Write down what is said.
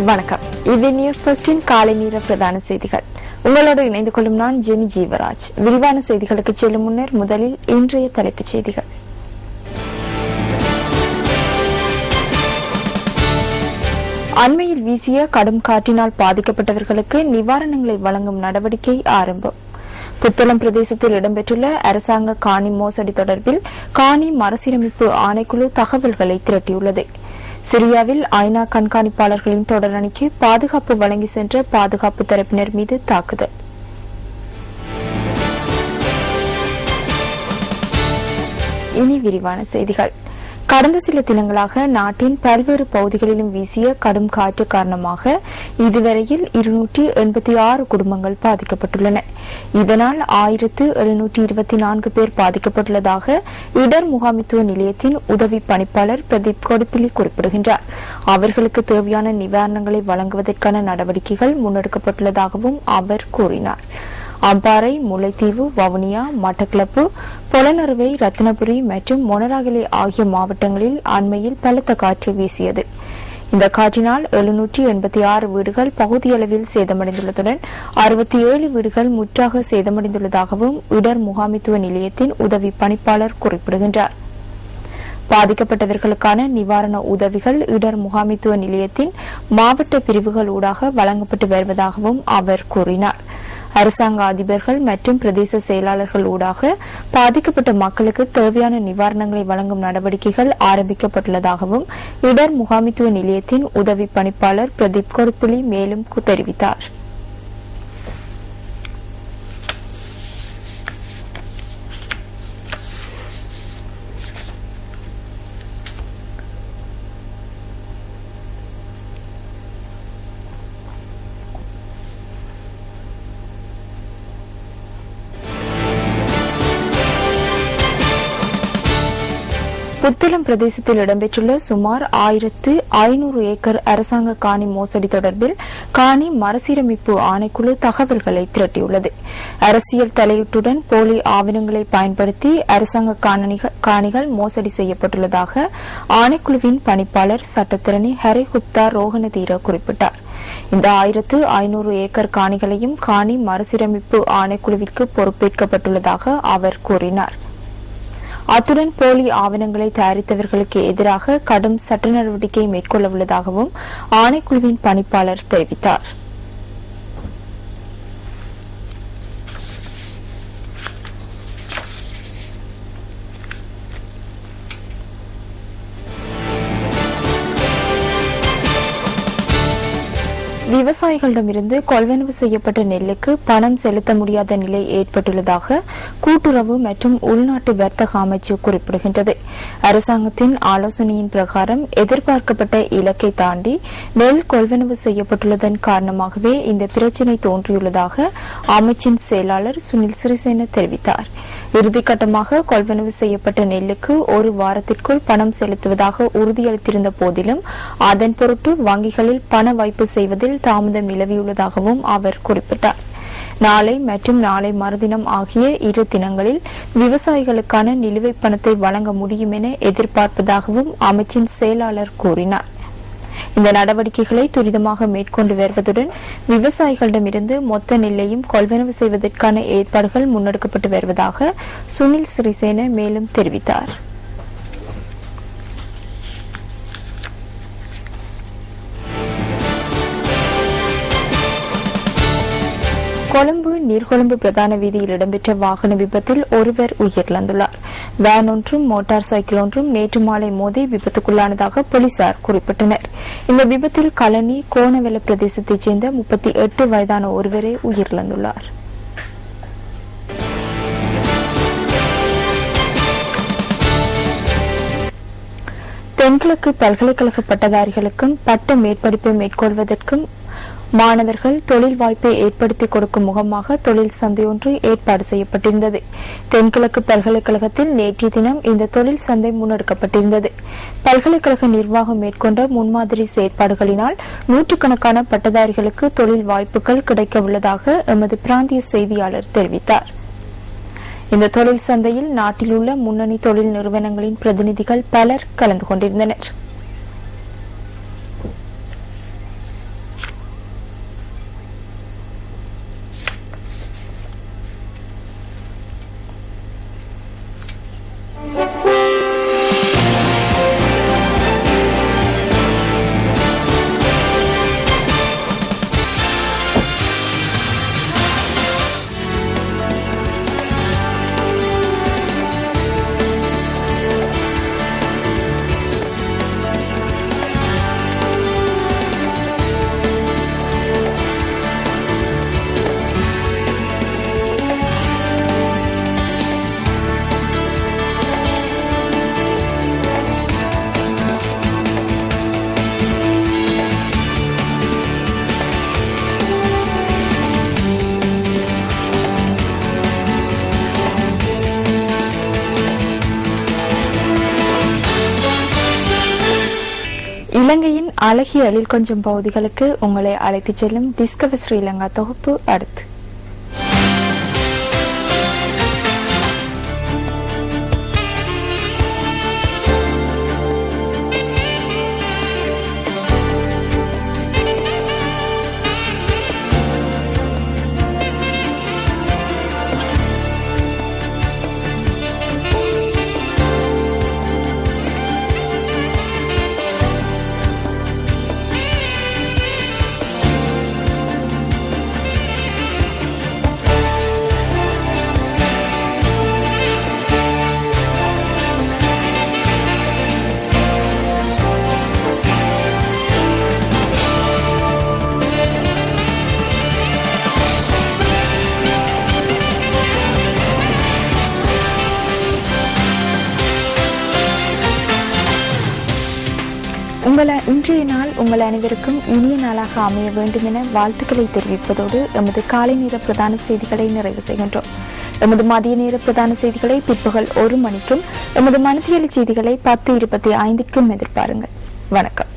வணக்கம். இது நியூஸ் ஃபர்ஸ்டின் காலை நேர பிரதான செய்திகள். உங்களோடு இணைந்து கொள்ளும் நான் ஜெனி ஜீவராஜ். விரிவான செய்திகளுக்கு செல்லும் முன்னர் முதலில் இன்றைய தலைப்புச் செய்திகள். அண்மையில் வீசிய கடும் காற்றினால் பாதிக்கப்பட்டவர்களுக்கு நிவாரணங்களை வழங்கும் நடவடிக்கை ஆரம்பம். புத்தளம் பிரதேசத்தில் இடம்பெற்றுள்ள அரசாங்க காணி மோசடி தொடர்பில் காணி மறுசீரமைப்பு ஆணைக்குழு தகவல்களை திரட்டியுள்ளது. சிரியாவில் ஐநா கண்காணிப்பாளர்களின் தொடரணிக்கு பாதுகாப்பு வழங்கி சென்ற பாதுகாப்பு தரப்பினர் மீது தாக்குதல். இனி விரிவான செய்திகள். கடந்த சில தினங்களாக நாட்டின் பல்வேறு பகுதிகளிலும் வீசிய கடும் காற்று காரணமாக இதுவரையில் 286 குடும்பங்கள் பாதிக்கப்பட்டுள்ளன. இதனால் 1724 பேர் பாதிக்கப்பட்டுள்ளதாக இடர் முகாமித்துவ நிலையத்தின் உதவி பணிப்பாளர் பிரதீப் கொடுப்பிலி குறிப்பிடுகின்றார். அவர்களுக்கு தேவையான நிவாரணங்களை வழங்குவதற்கான நடவடிக்கைகள் முன்னெடுக்கப்பட்டுள்ளதாகவும் அவர் கூறினார். அம்பாறை, முல்லைத்தீவு, வவுனியா, மட்டக்களப்பு, பொலனறுவை, ரத்தினபுரி மற்றும் மொனராகலை ஆகிய மாவட்டங்களில் அண்மையில் பலத்த காற்று வீசியது. இந்த காற்றினால் 786 வீடுகள் பகுதியளவில் சேதமடைந்துள்ளதுடன் 67 வீடுகள் முற்றாக சேதமடைந்துள்ளதாகவும் இடர் முகாமித்துவ நிலையத்தின் உதவி பணிப்பாளர் குறிப்பிடுகின்றார். பாதிக்கப்பட்டவர்களுக்கான நிவாரண உதவிகள் இடர் முகாமித்துவ நிலையத்தின் மாவட்ட பிரிவுகள் ஊடாக வழங்கப்பட்டு வருவதாகவும் அவர் கூறினார். அரசாங்க அதிபர்கள் மற்றும் பிரதேச செயலாளர்கள் ஊடாக பாதிக்கப்பட்ட மக்களுக்கு தேவையான நிவாரணங்களை வழங்கும் நடவடிக்கைகள் ஆரம்பிக்கப்பட்டுள்ளதாகவும் இடர் முகாமித்துவ நிலையத்தின் உதவி பணிப்பாளர் பிரதீப் கொடுப்புலி மேலும் தெரிவித்தார். புத்தளம் பிரதேசத்தில் இடம்பெற்றுள்ள சுமார் 1500 ஏக்கர் அரசாங்க காணி மோசடி தொடர்பில் காணி மறுசீரமைப்பு ஆணைக்குழு தகவல்களை திரட்டியுள்ளது. அரசியல் தலையீட்டுடன் போலி ஆவணங்களை பயன்படுத்தி அரசாங்க காணிகள் மோசடி செய்யப்பட்டுள்ளதாக ஆணைக்குழுவின் பணிப்பாளர் சட்டத்திரணி ஹரிகுப்தா ரோஹனதீர குறிப்பிட்டார். இந்த 1500 ஏக்கர் காணிகளையும் காணி மறுசீரமைப்பு ஆணைக்குழுவிற்கு பொறுப்பேற்கப்பட்டுள்ளதாக அவர் கூறினார். அத்துடன் போலி ஆவணங்களை தயாரித்தவர்களுக்கு எதிராக கடும் சட்ட நடவடிக்கை மேற்கொள்ள உள்ளதாகவும் ஆணைக்குழுவின் பணிப்பாளர் தெரிவித்தார். விவசாயிகளிடமிருந்து கொள்வனவு செய்யப்பட்ட நெல்லுக்கு பணம் செலுத்த முடியாத நிலை ஏற்பட்டுள்ளதாக கூட்டுறவு மற்றும் உள்நாட்டு வர்த்தக அமைச்சு குறிப்பிடுகின்றது. அரசாங்கத்தின் ஆலோசனையின் பிரகாரம் எதிர்பார்க்கப்பட்ட இலக்கை தாண்டி நெல் கொள்வனவு செய்யப்பட்டுள்ளதன் காரணமாகவே இந்த பிரச்சினை தோன்றியுள்ளதாக அமைச்சின் செயலாளர் சுனில் சிறிசேன தெரிவித்தார். இறுதிக்கட்டமாக கொள்வனவு செய்யப்பட்ட நெல்லுக்கு ஒரு வாரத்திற்குள் பணம் செலுத்துவதாக உறுதியளித்திருந்த போதிலும் அதன் பொருட்டு வங்கிகளில் பண வைப்பு செய்வதில் தாமதம் நிலவியுள்ளதாகவும் அவர் குறிப்பிட்டார். நாளை மற்றும் நாளை மறுதினம் ஆகிய 2 தினங்களில் விவசாயிகளுக்கான நிலுவைப் பணத்தை வழங்க முடியும் என எதிர்பார்ப்பதாகவும் அமைச்சின் செயலாளர் கூறினார். இந்த நடவடிக்கைகளை துரிதமாக மேற்கொண்டு வருவதுடன் விவசாயிகளிடமிருந்து மொத்த நெல்லையும் கொள்வனவு செய்வதற்கான ஏற்பாடுகள் முன்னெடுக்கப்பட்டு வருவதாக சுனில் சிறிசேன மேலும் தெரிவித்தார். கொழும்பு நீர்கொழும்பு பிரதான வீதியில் இடம்பெற்ற வாகன விபத்தில் ஒருவர் உயிரிழந்துள்ளார். வேன் ஒன்றும் மோட்டார் சைக்கிள் ஒன்றும் நேற்று மாலை மோதி விபத்துக்குள்ளானதாக போலீசார் குறிப்பிட்டனர். இந்த விபத்தில் கலனி கோணவெல பிரதேசத்தைச் சேர்ந்த 38 வயதான ஒருவரே உயிரிழந்துள்ளார். தென்கிழக்கு பல்கலைக்கழக பட்டதாரிகளுக்கும் பட்ட மேற்படிப்பை மேற்கொள்வதற்கும் மாணவர்கள் தொழில் வாய்ப்பை ஏற்படுத்திக் கொடுக்கும் முகமாக தொழில் சந்தை ஒன்று ஏற்பாடு செய்யப்பட்டிருந்தது. தென்கிழக்கு பல்கலைக்கழகத்தில் நேற்றைய தினம் இந்த தொழில் சந்தை முன்னெடுக்கப்பட்டிருந்தது. பல்கலைக்கழக நிர்வாகம் மேற்கொண்ட முன்மாதிரி செயற்பாடுகளினால் நூற்றுக்கணக்கான பட்டதாரிகளுக்கு தொழில் வாய்ப்புகள் கிடைக்க உள்ளதாக எமது பிராந்திய செய்தியாளர் தெரிவித்தார். இந்த தொழில் சந்தையில் நாட்டில் உள்ள முன்னணி தொழில் நிறுவனங்களின் பிரதிநிதிகள் பலர் கலந்து கொண்டிருந்தனர். இலங்கையின் அழகிய எழில் கொஞ்சம் பகுதிகளுக்கு உங்களை அழைத்துச் செல்லும் டிஸ்கவர் ஸ்ரீலங்கா தொகுப்பு அடுத்து. இன்றைய நாள் உங்கள் அனைவருக்கும் இனிய நாளாக அமைய வேண்டும் என வாழ்த்துக்களை தெரிவிப்பதோடு எமது காலை நேர பிரதான செய்திகளை நிறைவு செய்கின்றோம். எமது மதிய நேர பிரதான செய்திகளை பிற்பகல் 1 மணிக்கும், எமது மணித்தியல் செய்திகளை 10:25க்கும் எதிர்பாருங்கள். வணக்கம்.